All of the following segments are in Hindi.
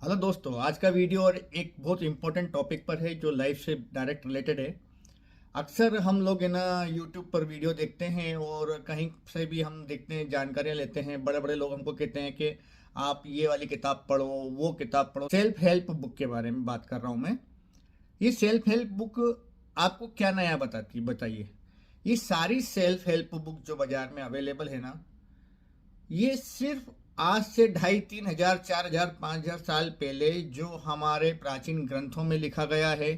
हेलो दोस्तों, आज का वीडियो और एक बहुत इंपॉर्टेंट टॉपिक पर है जो लाइफ से डायरेक्ट रिलेटेड है। अक्सर हम लोग है ना यूट्यूब पर वीडियो देखते हैं और कहीं से भी हम देखते हैं, जानकारियाँ लेते हैं। बड़े बड़े लोग हमको कहते हैं कि आप ये वाली किताब पढ़ो, वो किताब पढ़ो। सेल्फ हेल्प बुक के बारे में बात कर रहा हूँ मैं। ये सेल्फ हेल्प बुक आपको क्या नया बताती बताइए। ये सारी सेल्फ हेल्प बुक जो बाजार में अवेलेबल है ना, ये सिर्फ आज से 2,500 3,000 4,000 5,000 साल पहले जो हमारे प्राचीन ग्रंथों में लिखा गया है,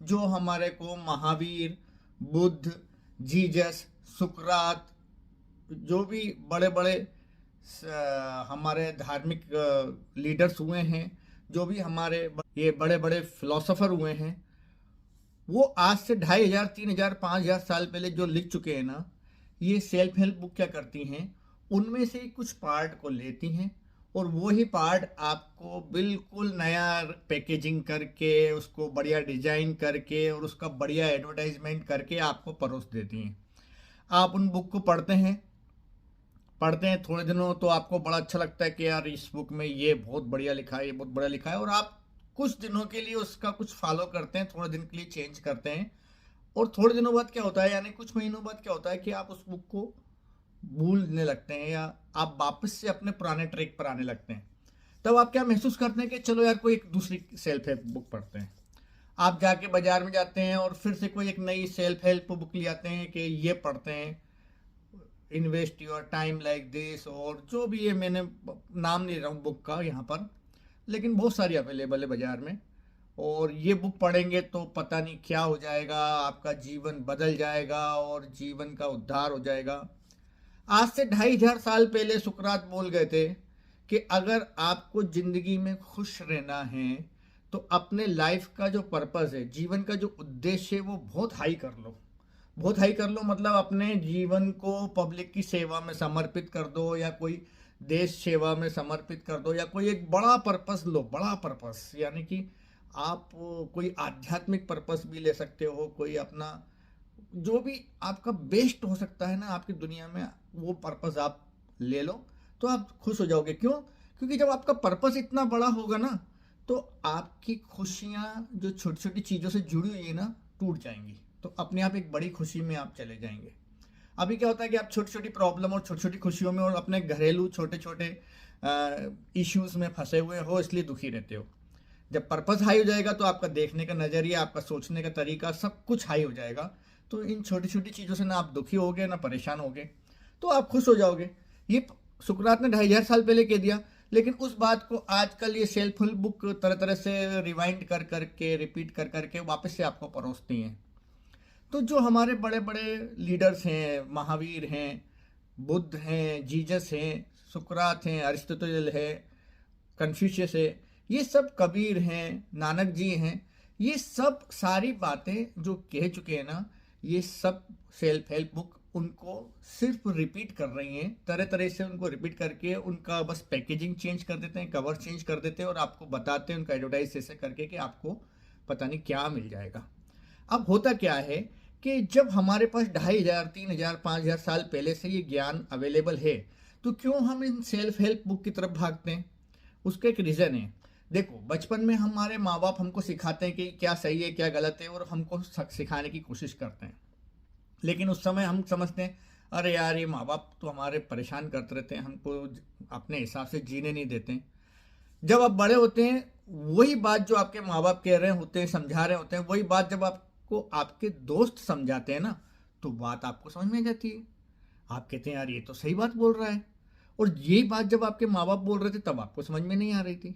जो हमारे को महावीर, बुद्ध, जीसस, सुकरात, जो भी बड़े बड़े हमारे धार्मिक लीडर्स हुए हैं, जो भी हमारे ये बड़े बड़े फिलोसोफर हुए हैं, वो आज से 2,500 3,000 5,000 साल पहले जो लिख चुके हैं ना, ये सेल्फ हेल्प बुक क्या करती हैं, उनमें से कुछ पार्ट को लेती हैं और वो ही पार्ट आपको बिल्कुल नया पैकेजिंग करके, उसको बढ़िया डिजाइन करके और उसका बढ़िया एडवर्टाइजमेंट करके आपको परोस देती हैं। आप उन बुक को पढ़ते हैं थोड़े दिनों तो आपको बड़ा अच्छा लगता है कि यार इस बुक में ये बहुत बढ़िया लिखा है, ये बहुत बढ़िया लिखा है, और आप कुछ दिनों के लिए उसका कुछ फॉलो करते हैं, थोड़े दिन के लिए चेंज करते हैं। और थोड़े दिनों बाद क्या होता है, यानी कुछ महीनों बाद क्या होता है कि आप उस बुक को भूलने लगते हैं या आप वापस से अपने पुराने ट्रैक पर आने लगते हैं। तब आप क्या महसूस करते हैं कि चलो यार कोई एक दूसरी सेल्फ हेल्प बुक पढ़ते हैं। आप जाके बाजार में जाते हैं और फिर से कोई एक नई सेल्फ हेल्प बुक ले आते हैं कि ये पढ़ते हैं, invest your time like this, और जो भी, ये मैंने नाम नहीं रहा हूँ बुक का यहाँ पर, लेकिन बहुत सारी अवेलेबल है बाजार में। और ये बुक पढ़ेंगे तो पता नहीं क्या हो जाएगा, आपका जीवन बदल जाएगा और जीवन का उद्धार हो जाएगा। आज से 2,500 साल पहले सुकरात बोल गए थे कि अगर आपको जिंदगी में खुश रहना है तो अपने लाइफ का जो पर्पस है, जीवन का जो उद्देश्य है, वो बहुत हाई कर लो। बहुत हाई कर लो मतलब अपने जीवन को पब्लिक की सेवा में समर्पित कर दो, या कोई देश सेवा में समर्पित कर दो, या कोई एक बड़ा पर्पस लो। बड़ा पर्पस यानी कि आप कोई आध्यात्मिक पर्पस भी ले सकते हो, कोई अपना जो भी आपका बेस्ट हो सकता है ना आपकी दुनिया में, वो पर्पस आप ले लो तो आप खुश हो जाओगे। क्यों? क्योंकि जब आपका पर्पस इतना बड़ा होगा ना, तो आपकी खुशियाँ जो छोटी छोटी चीज़ों से जुड़ी हुई है ना, टूट जाएंगी, तो अपने आप एक बड़ी खुशी में आप चले जाएंगे। अभी क्या होता है कि आप छोटी छोटी प्रॉब्लम और छोटी छोटी खुशियों में और अपने घरेलू छोटे छोटे इश्यूज में फंसे हुए हो, इसलिए दुखी रहते हो। जब पर्पस हाई हो जाएगा तो आपका देखने का नज़रिया, आपका सोचने का तरीका, सब कुछ हाई हो जाएगा। तो इन छोटी छोटी चीज़ों से ना आप दुखी होगे ना परेशान होगे, तो आप खुश हो जाओगे। ये सुकरात ने 2,500 साल पहले कह दिया, लेकिन उस बात को आजकल ये सेल्फ हेल्प बुक तरह तरह से रिवाइंड कर करके, रिपीट कर करके वापस से आपको परोसती हैं। तो जो हमारे बड़े बड़े लीडर्स हैं, महावीर हैं, बुद्ध हैं, जीसस हैं, सुकरात हैं, अरिस्टोटल है, कन्फ्यूशियस है, ये सब कबीर हैं, नानक जी हैं, ये सब सारी बातें जो कह चुके हैं ना, ये सब सेल्फ हेल्प बुक उनको सिर्फ रिपीट कर रही हैं। तरह तरह से उनको रिपीट करके उनका बस पैकेजिंग चेंज कर देते हैं, कवर चेंज कर देते हैं और आपको बताते हैं उनका एडवर्टाइज ऐसे करके कि आपको पता नहीं क्या मिल जाएगा। अब होता क्या है कि जब हमारे पास 2,500 3,000 5,000 साल पहले से ये ज्ञान अवेलेबल है, तो क्यों हम इन सेल्फ हेल्प बुक की तरफ भागते हैं? उसका एक रीज़न है। देखो, बचपन में हमारे माँ बाप हमको सिखाते हैं कि क्या सही है क्या गलत है, और हमको सिखाने की कोशिश करते हैं। लेकिन उस समय हम समझते हैं अरे यार ये माँ बाप तो हमारे परेशान करते रहते हैं, हमको अपने हिसाब से जीने नहीं देते हैं। जब आप बड़े होते हैं, वही बात जो आपके माँ बाप कह रहे होते हैं, समझा रहे होते हैं, वही बात जब आपको आपके दोस्त समझाते हैं ना, तो बात आपको समझ में आ जाती है। आप कहते हैं यार ये तो सही बात बोल रहा है। और यही बात जब आपके माँ बाप बोल रहे थे तब आपको समझ में नहीं आ रही थी।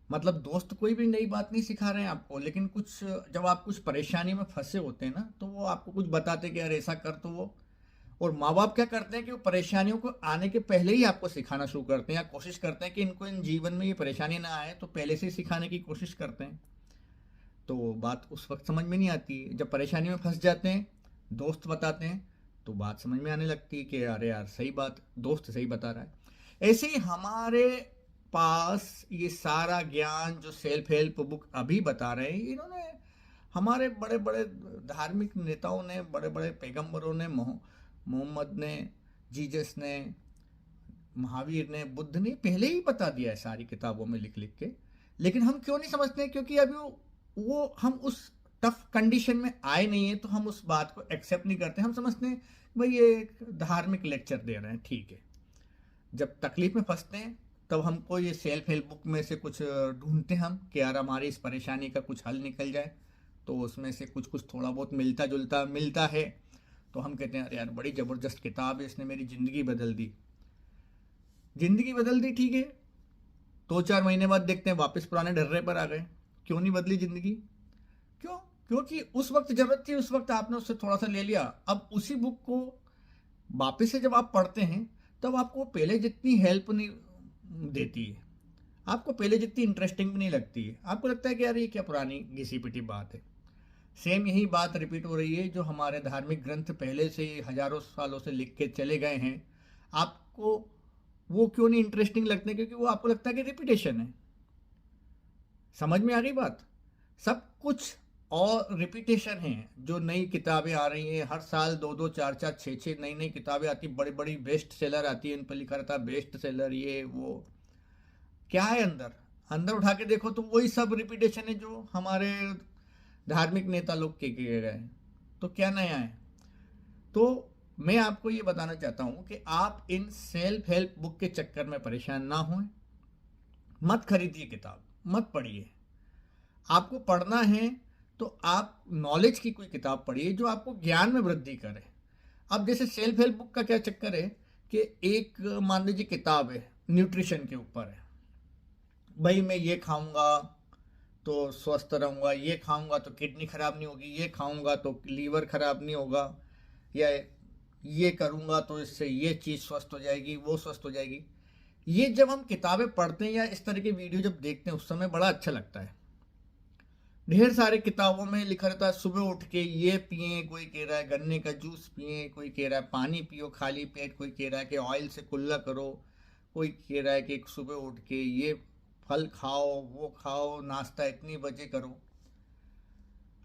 मतलब दोस्त कोई भी नई बात नहीं सिखा रहे हैं आपको, लेकिन कुछ जब आप कुछ परेशानी में फंसे होते हैं ना, तो वो आपको कुछ बताते हैं कि यार ऐसा कर, तो वो, और माँ बाप क्या करते हैं कि वो परेशानियों को आने के पहले ही आपको सिखाना शुरू करते हैं, या कोशिश करते हैं कि इनको इन जीवन में ये परेशानी ना आए, तो पहले से ही सिखाने की कोशिश करते हैं। तो बात उस वक्त समझ में नहीं आती है। जब परेशानी में फंस जाते हैं, दोस्त बताते हैं, तो बात समझ में आने लगती है कि अरे यार सही बात, दोस्त सही बता रहा है। ऐसे ही हमारे पास ये सारा ज्ञान जो सेल्फ हेल्प बुक अभी बता रहे हैं, इन्होंने हमारे बड़े बड़े धार्मिक नेताओं ने, बड़े बड़े पैगंबरों ने, मोहम्मद ने, जीसस ने, महावीर ने, बुद्ध ने पहले ही बता दिया है सारी किताबों में लिख लिख के। लेकिन हम क्यों नहीं समझते हैं? क्योंकि अभी वो हम उस टफ कंडीशन में आए नहीं है, तो हम उस बात को एक्सेप्ट नहीं करते। हम समझते हैं भाई ये एक धार्मिक लेक्चर दे रहे हैं, ठीक है। जब तकलीफ में फंसते हैं तब हमको ये सेल्फ हेल्प बुक में से कुछ ढूंढते हैं हम कि यार हमारी इस परेशानी का कुछ हल निकल जाए। तो उसमें से कुछ कुछ थोड़ा बहुत मिलता जुलता मिलता है, तो हम कहते हैं अरे यार बड़ी ज़बरदस्त किताब है, इसने मेरी ज़िंदगी बदल दी। ज़िंदगी बदल दी, ठीक है। 2-4 महीने बाद देखते हैं वापस पुराने ढर्रे पर आ गए। क्यों नहीं बदली ज़िंदगी? क्यों? क्योंकि उस वक्त ज़रूरत थी, उस वक्त आपने उससे थोड़ा सा ले लिया। अब उसी बुक को वापस से जब आप पढ़ते हैं तब आपको पहले जितनी हेल्प नहीं देती है, आपको पहले जितनी इंटरेस्टिंग भी नहीं लगती है। आपको लगता है कि यार ये क्या पुरानी घिसी पिटी बात है। सेम यही बात रिपीट हो रही है जो हमारे धार्मिक ग्रंथ पहले से हजारों सालों से लिख के चले गए हैं। आपको वो क्यों नहीं इंटरेस्टिंग लगते? क्योंकि वो आपको लगता है कि रिपीटेशन है। समझ में आ गई बात? सब कुछ और रिपीटेशन है। जो नई किताबें आ रही हैं हर साल, 2-2, 4-4, 6-6 नई नई किताबें आती, बड़ी बड़ी बेस्ट सेलर आती है, इन पर लिखा रहता है बेस्ट सेलर, ये वो। क्या है अंदर? अंदर उठा के देखो तो वही सब रिपीटेशन है जो हमारे धार्मिक नेता लोग के किए गए। तो क्या नया है? तो मैं आपको ये बताना चाहता हूँ कि आप इन सेल्फ हेल्प बुक के चक्कर में परेशान ना हों। मत खरीदिए किताब, मत पढ़िए। आपको पढ़ना है तो आप नॉलेज की कोई किताब पढ़िए जो आपको ज्ञान में वृद्धि करे। अब जैसे सेल्फ हेल्प बुक का क्या चक्कर है कि एक मान लीजिए किताब है न्यूट्रिशन के ऊपर है, भाई मैं ये खाऊंगा तो स्वस्थ रहूंगा, ये खाऊंगा तो किडनी खराब नहीं होगी, ये खाऊंगा तो लीवर खराब नहीं होगा, या ये करूंगा तो इससे ये चीज़ स्वस्थ हो जाएगी, वो स्वस्थ हो जाएगी। ये जब हम किताबें पढ़ते हैं या इस तरह के वीडियो जब देखते हैं उस समय बड़ा अच्छा लगता है। ढेर सारे किताबों में लिखा रहता है सुबह उठ के ये पिए, कोई कह रहा है गन्ने का जूस पिए, कोई कह रहा है पानी पियो खाली पेट, कोई कह रहा है कि ऑयल से कुल्ला करो, कोई कह रहा है कि सुबह उठ के ये फल खाओ, वो खाओ, नाश्ता इतनी बजे करो।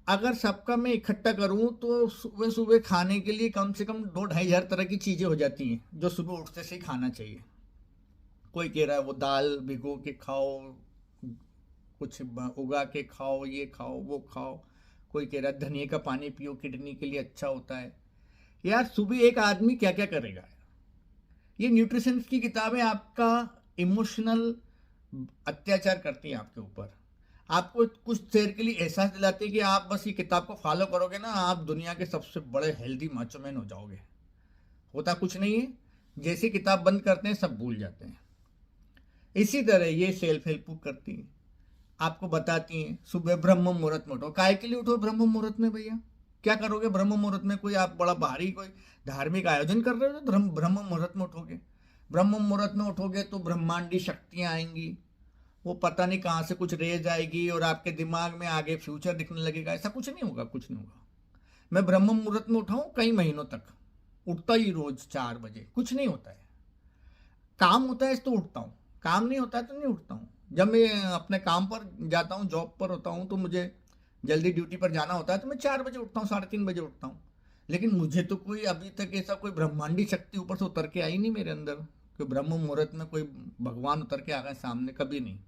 अगर सबका मैं इकट्ठा करूं तो सुबह सुबह खाने के लिए कम से कम 2-2.5 हज़ार तरह की चीज़ें हो जाती हैं जो सुबह उठते से ही खाना चाहिए। कोई कह रहा है वो दाल भिगो के खाओ, कुछ उगा के खाओ, ये खाओ वो खाओ। कोई कह रहा है धनिया का पानी पियो, किडनी के लिए अच्छा होता है। यार सुबह एक आदमी क्या क्या करेगा? ये न्यूट्रिशन की किताबें आपका इमोशनल अत्याचार करती हैं आपके ऊपर। आपको कुछ देर के लिए एहसास दिलाती है कि आप बस ये किताब को फॉलो करोगे ना, आप दुनिया के सबसे बड़े हेल्दी माचो मैन हो जाओगे। होता कुछ नहीं है। जैसे किताब बंद करते हैं सब भूल जाते हैं। इसी तरह ये सेल्फ हेल्प बुक करती है, आपको बताती हैं सुबह ब्रह्म मुहूर्त में उठो। काय के लिए उठो ब्रह्म मुहूर्त में भैया? क्या करोगे ब्रह्म मुहूर्त में? कोई आप बड़ा भारी कोई धार्मिक आयोजन कर रहे हो तो ब्रह्म मुहूर्त में उठोगे? ब्रह्म मुहूर्त में उठोगे तो ब्रह्मांडी शक्तियां आएंगी, वो पता नहीं कहाँ से कुछ रेज आएगी और आपके दिमाग में आगे फ्यूचर दिखने लगेगा। ऐसा कुछ नहीं होगा, कुछ नहीं होगा। मैं ब्रह्म मुहूर्त में उठाऊं कई महीनों तक, उठता ही रोज 4 बजे, कुछ नहीं होता है। काम होता है तो उठता हूँ, काम नहीं होता है तो नहीं उठता हूँ। जब मैं अपने काम पर जाता हूँ, जॉब पर होता हूँ, तो मुझे जल्दी ड्यूटी पर जाना होता है तो मैं 4 बजे उठता हूँ, 3:30 बजे उठता हूँ। लेकिन मुझे तो कोई अभी तक ऐसा कोई ब्रह्मांडी शक्ति ऊपर से उतर के आई नहीं मेरे अंदर कि ब्रह्म मुहूर्त में कोई भगवान उतर के आ गए सामने, कभी नहीं।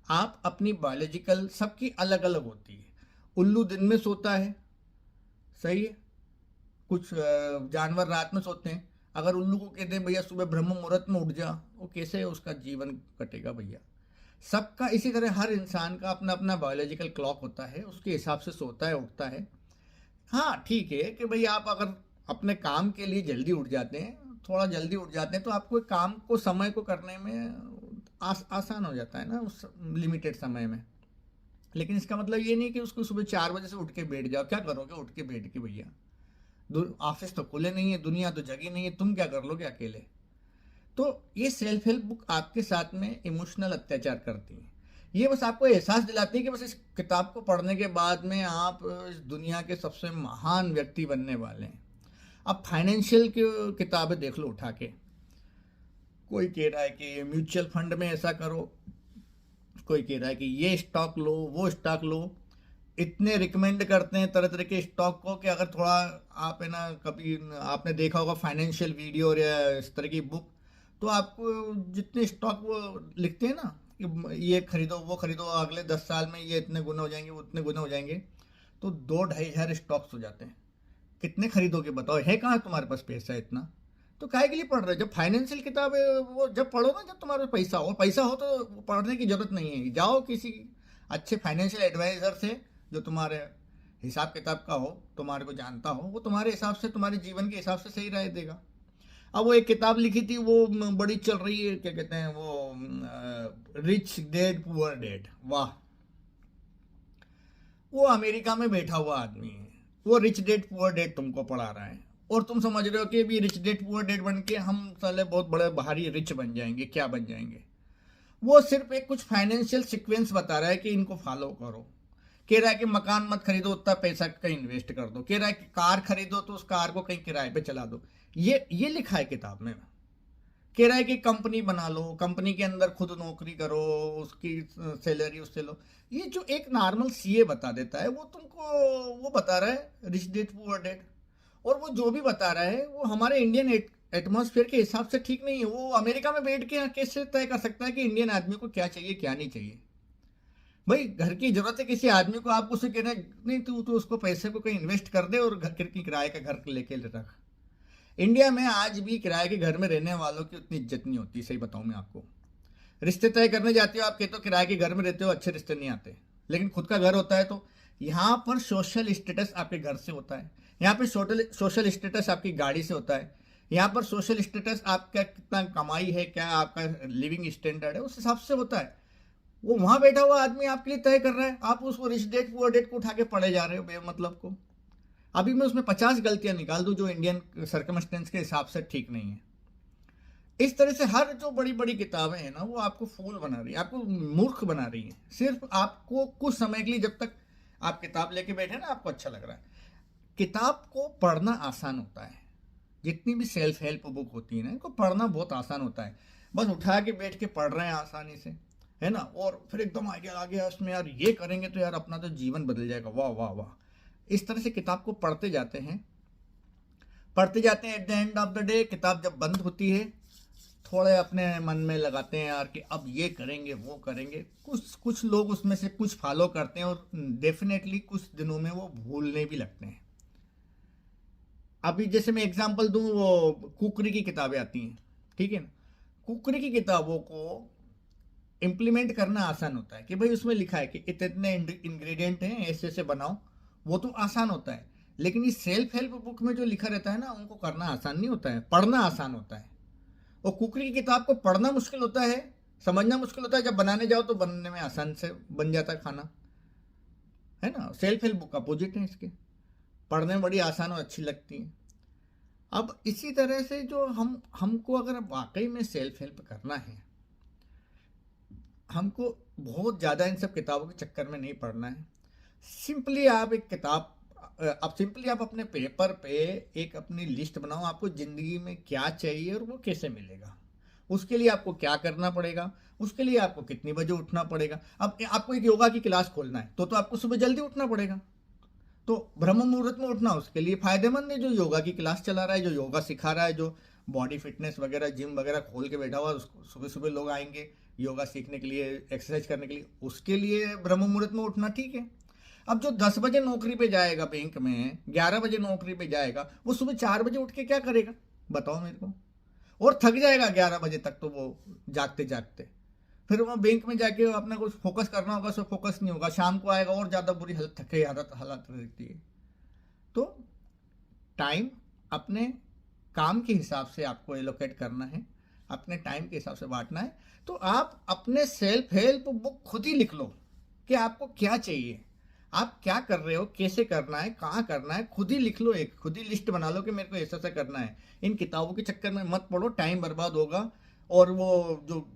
आप अपनी बायोलॉजिकल सबकी अलग अलग होती है। उल्लू दिन में सोता है, सही है, कुछ जानवर रात में सोते हैं। अगर उल्लू को कहते हैं भैया सुबह ब्रह्म मुहूर्त में उठ जा, वो कैसे उसका जीवन कटेगा भैया? सबका इसी तरह हर इंसान का अपना अपना बायोलॉजिकल क्लॉक होता है, उसके हिसाब से सोता है उठता है। हाँ ठीक है कि भाई आप अगर अपने काम के लिए जल्दी उठ जाते हैं, थोड़ा जल्दी उठ जाते हैं, तो आपको काम को समय को करने में आसान हो जाता है ना उस लिमिटेड समय में। लेकिन इसका मतलब ये नहीं कि उसको सुबह 4 बजे से उठ के बैठ जाओ। क्या करोगे उठ के बैठ के भैया? ऑफिस तो खुले नहीं है, दुनिया तो जगी नहीं है, तुम क्या कर लोगे अकेले? तो ये सेल्फ हेल्प बुक आपके साथ में इमोशनल अत्याचार करती है। ये बस आपको एहसास दिलाती है कि बस इस किताब को पढ़ने के बाद में आप इस दुनिया के सबसे महान व्यक्ति बनने वाले हैं। अब फाइनेंशियल की किताबें देख लो उठा के। कोई कह रहा है कि म्यूचुअल फंड में ऐसा करो, कोई कह रहा है कि ये स्टॉक लो, वो स्टॉक लो। इतने रिकमेंड करते हैं तरह तरह के स्टॉक को कि अगर थोड़ा आप है ना, कभी आपने देखा होगा फाइनेंशियल वीडियो या इस तरह की बुक, तो आपको जितने स्टॉक वो लिखते हैं ना, कि ये खरीदो वो खरीदो, अगले 10 साल में ये इतने गुना हो जाएंगे, वो उतने गुना हो जाएंगे, तो 2-2.5 हजार स्टॉक्स हो जाते हैं। कितने खरीदोगे बताओ? है कहाँ तुम्हारे पास पैसा इतना? तो काहे के लिए पढ़ रहे हो? जब फाइनेंशियल किताब है वो जब पढ़ो ना, जब तुम्हारे पास पैसा हो। पैसा हो तो पढ़ने की जरूरत नहीं है, जाओ किसी अच्छे फाइनेंशियल एडवाइजर से जो तुम्हारे हिसाब किताब का हो, तुम्हारे को जानता हो, वो तुम्हारे हिसाब से, तुम्हारे जीवन के हिसाब से सही राय देगा। अब वो एक किताब लिखी थी, वो बड़ी चल रही है, क्या कहते हैं वो, रिच डैड पुअर डैड। वाह, वो अमेरिका में बैठा हुआ आदमी है, वो रिच डैड पुअर डैड तुमको पढ़ा रहा है, और तुम समझ रहे हो कि भी रिच डैड पुअर डैड बन के हम साले बहुत बड़े भारी रिच बन जाएंगे। क्या बन जाएंगे? वो सिर्फ एक कुछ फाइनेंशियल सीक्वेंस बता रहा है कि इनको फॉलो करो। कह रहा है कि मकान मत खरीदो, उतना पैसा कहीं इन्वेस्ट कर दो। कह रहा है कि कार खरीदो तो उस कार को कहीं किराए पे चला दो। ये लिखा है किताब में। कह रहा है कि कंपनी बना लो, कंपनी के अंदर खुद नौकरी करो, उसकी सैलरी उससे लो। ये जो एक नॉर्मल सीए बता देता है, वो तुमको वो बता रहा है रिच डैड पुअर डैड। और वो जो भी बता रहा है वो हमारे इंडियन एटमॉस्फेयर के हिसाब से ठीक नहीं है। वो अमेरिका में बैठ के कैसे तय कर सकता है कि इंडियन आदमी को क्या चाहिए क्या नहीं चाहिए? भाई, घर की जरूरत है किसी आदमी को, आप उसे कहना नहीं तू तो उसको पैसे को कहीं इन्वेस्ट कर दे और घर की किराए का घर लेके रख। इंडिया में आज भी किराए के घर में रहने वालों की उतनी इज्जत नहीं होती, सही बताऊं मैं आपको। रिश्ते तय करने जाते हो आप, कहते हो किराए के घर में रहते हो, अच्छे रिश्ते नहीं आते। लेकिन खुद का घर होता है तो यहाँ पर सोशल स्टेटस आपके घर से होता है, यहाँ पे सोशल स्टेटस आपकी गाड़ी से होता है, यहाँ पर सोशल स्टेटस आपका कितना कमाई है, क्या आपका लिविंग स्टैंडर्ड है, उस हिसाब से होता है। वो वहां बैठा हुआ आदमी आपके लिए तय कर रहा है, आप उसको रिच डैड पुअर डैड को उठा के पढ़े जा रहे हो बेमतलब को। अभी मैं उसमें 50 गलतियां निकाल दूं जो इंडियन सर्कमस्टेंस के हिसाब से ठीक नहीं है। इस तरह से हर जो बड़ी बड़ी किताबें हैं ना, वो आपको फूल बना रही है, आपको मूर्ख बना रही है। सिर्फ आपको कुछ समय के लिए, जब तक आप किताब लेके बैठे ना, आपको अच्छा लग रहा है। किताब को पढ़ना आसान होता है, जितनी भी सेल्फ हेल्प बुक होती है ना, इनको पढ़ना बहुत आसान होता है। बस उठा के बैठ के पढ़ रहे हैं आसानी से, है ना, और फिर एकदम आगे आगे उसमें यार ये करेंगे तो यार अपना तो जीवन बदल जाएगा, वाह वाह वाह। इस तरह से किताब को पढ़ते जाते हैं, पढ़ते जाते हैं। At the end of the day किताब जब बंद होती है, थोड़े अपने मन में लगाते हैं यार कि अब ये करेंगे वो करेंगे। कुछ कुछ लोग उसमें से कुछ फॉलो करते हैं और डेफिनेटली कुछ दिनों में वो भूलने भी लगते हैं। अभी जैसे मैं एग्जांपल दूं, वो कुकरी की किताबें आती हैं, ठीक है ना। कुकरी की किताबों को इम्प्लीमेंट करना आसान होता है कि भाई उसमें लिखा है कि इतने इंग्रेडिएंट हैं, ऐसे ऐसे बनाओ, वो तो आसान होता है। लेकिन इस सेल्फ हेल्प बुक में जो लिखा रहता है ना, उनको करना आसान नहीं होता है, पढ़ना आसान होता है। और कुकरी की किताब को पढ़ना मुश्किल होता है, समझना मुश्किल होता है। जब बनाने जाओ तो बनने में आसान से बन जाता है खाना, है ना। सेल्फ हेल्प बुक अपोजिट है इसके, पढ़ने में बड़ी आसान और अच्छी लगती है। अब इसी तरह से जो हमको अगर वाकई में सेल्फ हेल्प करना है, हमको बहुत ज़्यादा इन सब किताबों के चक्कर में नहीं पड़ना है। सिंपली आप एक किताब, अब सिंपली आप अपने पेपर पे एक अपनी लिस्ट बनाओ, आपको ज़िंदगी में क्या चाहिए और वो कैसे मिलेगा। उसके लिए आपको क्या करना पड़ेगा, उसके लिए आपको कितनी बजे उठना पड़ेगा। अब आपको एक योगा की क्लास खोलना है तो आपको सुबह जल्दी उठना पड़ेगा, तो ब्रह्म मुहूर्त में उठना उसके लिए फायदेमंद है। जो योगा की क्लास चला रहा है, जो योगा सिखा रहा है, जो बॉडी फिटनेस वगैरह जिम वगैरह खोल के बैठा हुआ है, उसको सुबह सुबह लोग आएंगे योगा सीखने के लिए, एक्सरसाइज करने के लिए, उसके लिए ब्रह्म मुहूर्त में उठना ठीक है। अब जो 10 बजे नौकरी पे जाएगा बैंक में, 11 बजे नौकरी पे जाएगा, वो सुबह 4 बजे उठ के क्या करेगा बताओ मेरे को? और थक जाएगा 11 बजे तक तो वो जागते जागते। फिर वो बैंक में जाके अपना कुछ फोकस करना होगा, सो फोकस नहीं होगा, शाम को आएगा और ज़्यादा बुरी हालत, थके हालत रहती है। तो टाइम अपने काम के हिसाब से आपको एलोकेट करना है, अपने टाइम के हिसाब से बांटना है। तो आप अपने सेल्फ हेल्प बुक खुद ही लिख लो कि आपको क्या चाहिए, आप क्या कर रहे हो, कैसे करना है, कहाँ करना है, खुद ही लिख लो, एक खुद ही लिस्ट बना लो कि मेरे को ऐसा ऐसा करना है। इन किताबों के चक्कर में मत पढ़ो, टाइम बर्बाद होगा। और वो जो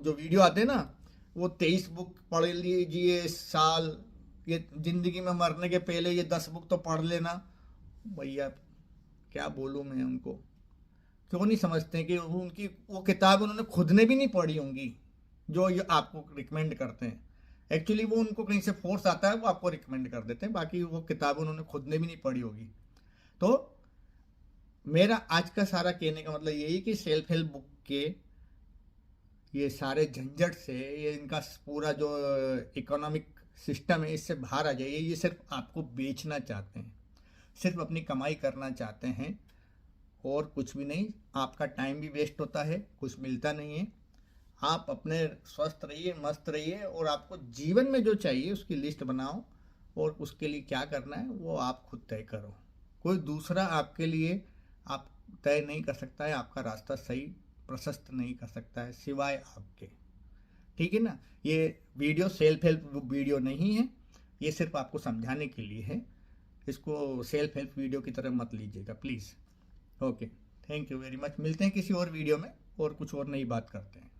वीडियो आते हैं ना, वो 23 बुक पढ़ लीजिए इस साल, ये जिंदगी में मरने के पहले ये 10 बुक तो पढ़ लेना। भैया क्या बोलूँ मैं उनको, क्यों नहीं समझते कि उनकी वो किताब उन्होंने खुद ने भी नहीं पढ़ी होंगी जो ये आपको रिकमेंड करते हैं। एक्चुअली वो उनको कहीं से फोर्स आता है, वो आपको रिकमेंड कर देते हैं, बाकी वो किताब उन्होंने खुद ने भी नहीं पढ़ी होगी। तो मेरा आज का सारा कहने का मतलब यही कि सेल्फ हेल्प बुक के ये सारे झंझट से, ये इनका पूरा जो इकोनॉमिक सिस्टम है इससे बाहर आ जाइए। ये सिर्फ आपको बेचना चाहते हैं, सिर्फ अपनी कमाई करना चाहते हैं और कुछ भी नहीं। आपका टाइम भी वेस्ट होता है, कुछ मिलता नहीं है। आप अपने स्वस्थ रहिए, मस्त रहिए, और आपको जीवन में जो चाहिए उसकी लिस्ट बनाओ और उसके लिए क्या करना है वो आप खुद तय करो। कोई दूसरा आपके लिए आप तय नहीं कर सकता है, आपका रास्ता सही प्रशस्त नहीं कर सकता है सिवाय आपके। ठीक है ना। ये वीडियो सेल्फ हेल्प वीडियो नहीं है, ये सिर्फ आपको समझाने के लिए है। इसको सेल्फ हेल्प वीडियो की तरह मत लीजिएगा please. Okay, thank you very much. मिलते हैं किसी और वीडियो में और कुछ और नई बात करते हैं।